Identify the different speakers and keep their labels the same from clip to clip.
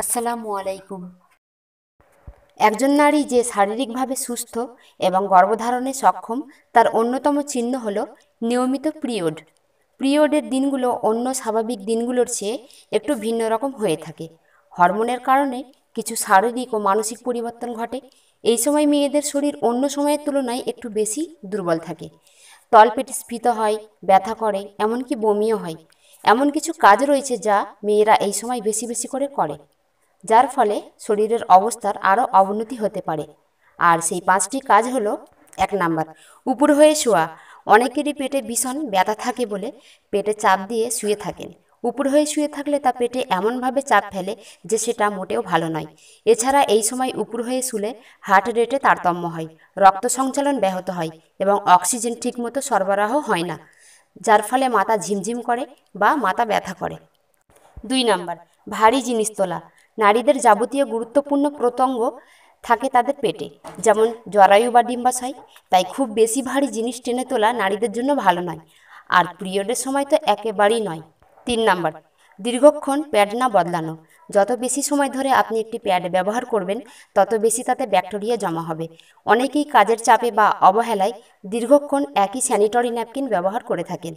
Speaker 1: আসসালামু আলাইকুম। একজন নারী যে শারীরিকভাবে সুস্থ এবং গর্ভধারণে সক্ষম তার অন্যতম চিহ্ন হল নিয়মিত পিরিয়ড। পিরিয়ডের দিনগুলো অন্য স্বাভাবিক দিনগুলোর চেয়ে একটু ভিন্ন রকম হয়ে থাকে। হরমোনের কারণে কিছু শারীরিক ও মানসিক পরিবর্তন ঘটে। এই সময় মেয়েদের শরীর অন্য সময়ের তুলনায় একটু বেশি দুর্বল থাকে। তলপেট স্ফীত হয়, ব্যথা করে, এমনকি বমিও হয়। এমন কিছু কাজ রয়েছে যা মেয়েরা এই সময় বেশি বেশি করে, যার ফলে শরীরের অবস্থার আরও অবনতি হতে পারে। আর সেই 5টি কাজ হলো: 1 নাম্বার, উপর হয়ে শোয়া। অনেকেরই পেটে ভীষণ ব্যথা থাকে বলে পেটে চাপ দিয়ে শুয়ে থাকেন। উপর হয়ে শুয়ে থাকলে তা পেটে এমনভাবে চাপ ফেলে যে সেটা মোটেও ভালো নয়। এছাড়া এই সময় উপর হয়ে শুলে হার্ট রেটে তারতম্য হয়, রক্ত সঞ্চালন ব্যাহত হয় এবং অক্সিজেন ঠিকমতো সরবরাহ হয় না, যার ফলে মাথা ঝিমঝিম করে বা মাথা ব্যথা করে। 2 নাম্বার, ভারী জিনিস তোলা। নারীদের যাবতীয় গুরুত্বপূর্ণ প্রত্যঙ্গ থাকে তাদের পেটে, যেমন জরায়ু বা ডিম্বাশয়। তাই খুব বেশি ভারী জিনিস টেনে তোলা নারীদের জন্য ভালো নয়, আর পিরিয়ডের সময় তো একেবারেই নয়। 3 নাম্বার, দীর্ঘক্ষণ প্যাড না বদলানো। যত বেশি সময় ধরে আপনি একটি প্যাড ব্যবহার করবেন তত বেশি তাতে ব্যাকটেরিয়া জমা হবে। অনেকেই কাজের চাপে বা অবহেলায় দীর্ঘক্ষণ একই স্যানিটারি ন্যাপকিন ব্যবহার করে থাকেন।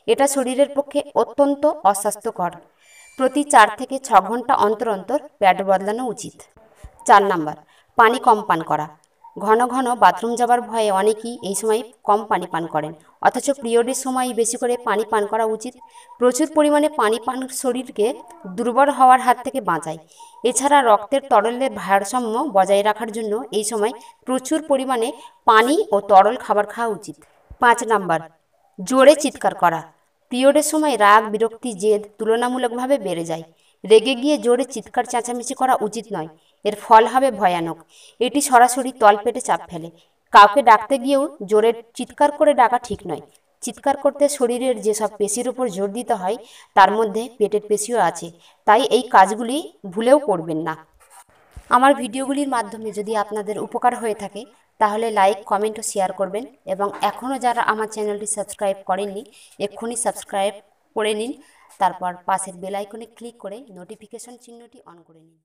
Speaker 1: এটা শরীরের পক্ষে অত্যন্ত অস্বাস্থ্যকর। প্রতি 4 থেকে 6 ঘন্টা অন্তর অন্তর প্যাড বদলানো উচিত। 4 নাম্বার, পানি কম পান করা। ঘন ঘন বাথরুম যাবার ভয়ে অনেকেই এই সময় কম পানি পান করেন, অথচ পিরিয়ডের সময় বেশি করে পানি পান করা উচিত। প্রচুর পরিমাণে পানি পান শরীরকে দুর্বল হওয়ার হাত থেকে বাঁচায়। এছাড়া রক্তের তরলের ভারসাম্য বজায় রাখার জন্য এই সময় প্রচুর পরিমাণে পানি ও তরল খাবার খাওয়া উচিত। 5 নাম্বার, জোরে চিৎকার করা। পিরিয়ডের সময় রাগ, বিরক্তি, জেদ তুলনামূলকভাবে বেড়ে যায়। রেগে গিয়ে জোরে চিৎকার চেঁচামেচি করা উচিত নয়। এর ফল হবে ভয়ানক। এটি সরাসরি তলপেটে চাপ ফেলে। কাউকে ডাকতে গিয়েও জোরে চিৎকার করে ডাকা ঠিক নয়। চিৎকার করতে শরীরের যেসব পেশির উপর জোর দিতে হয় তার মধ্যে পেটের পেশিও আছে, তাই এই কাজগুলি ভুলেও করবেন না। আমার ভিডিওগুলির মাধ্যমে যদি আপনাদের উপকার হয়ে থাকে তাহলে লাইক, কমেন্ট ও শেয়ার করবেন, এবং এখনও যারা আমার চ্যানেলটি সাবস্ক্রাইব করেননি এক্ষুনি সাবস্ক্রাইব করে নিন। তারপর পাশের বেল আইকনে ক্লিক করে নোটিফিকেশন চিহ্নটি অন করে নিন।